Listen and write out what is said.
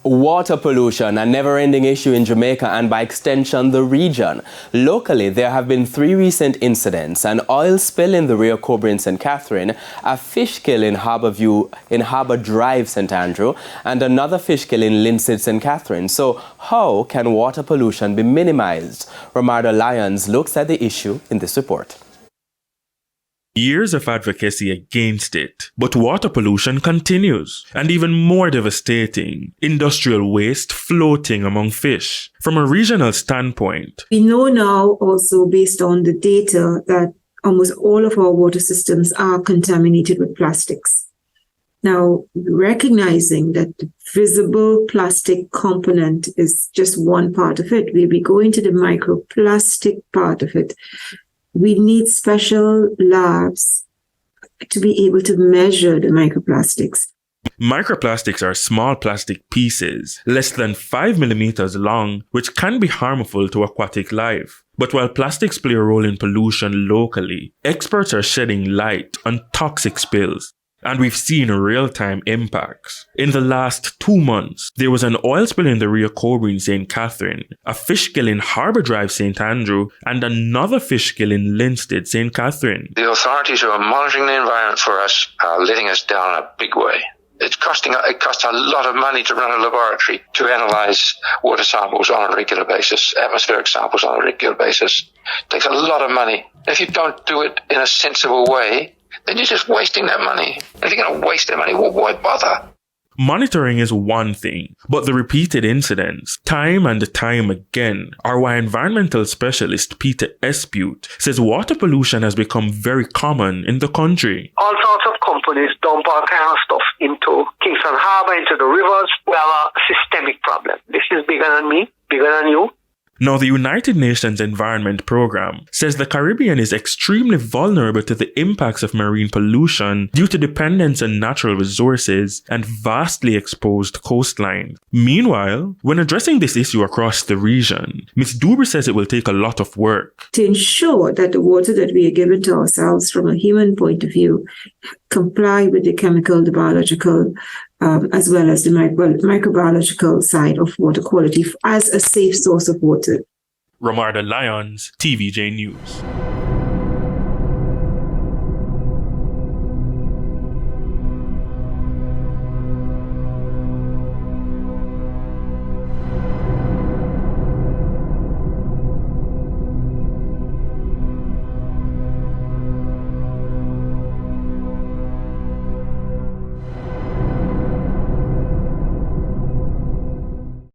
Water pollution, a never-ending issue in Jamaica and by extension the region. Locally, there have been 3 recent incidents: an oil spill in the Rio Cobra in St. Catherine, a fish kill in Harbour Drive, St. Andrew, and another fish kill in Linstead, St. Catherine. So how can water pollution be minimized? Romardo Lyons looks at the issue in this report. Years of advocacy against it, but water pollution continues, and even more devastating, industrial waste floating among fish. From a regional standpoint, we know now also based on the data that almost all of our water systems are contaminated with plastics. Now, recognizing that the visible plastic component is just one part of it, we'll be going to the microplastic part of it. We need special labs to be able to measure the microplastics. Microplastics are small plastic pieces, less than 5 millimeters long, which can be harmful to aquatic life. But while plastics play a role in pollution locally, experts are shedding light on toxic spills. And we've seen real-time impacts. In the last 2 months, there was an oil spill in the Rio Cobra in St. Catherine, a fish kill in Harbour Drive, St. Andrew, and another fish kill in Linstead, St. Catherine. The authorities who are monitoring the environment for us are letting us down in a big way. It costs a lot of money to run a laboratory to analyze water samples on a regular basis, atmospheric samples on a regular basis. It takes a lot of money. If you don't do it in a sensible way, then you're just wasting that money. If you're going to waste that money, well, why bother? Monitoring is one thing, but the repeated incidents, time and time again, are why environmental specialist Peter Espute says water pollution has become very common in the country. All sorts of companies dump all kind of stuff into Kingston Harbour, into the rivers. We have a systemic problem. This is bigger than me, bigger than you. Now, the United Nations Environment Programme says the Caribbean is extremely vulnerable to the impacts of marine pollution due to dependence on natural resources and vastly exposed coastlines. Meanwhile, when addressing this issue across the region, Ms. Duber says it will take a lot of work to ensure that the water that we are giving to ourselves from a human point of view comply with the chemical, the biological, as well as the microbiological side of water quality as a safe source of water. Romardo Lyons, TVJ News.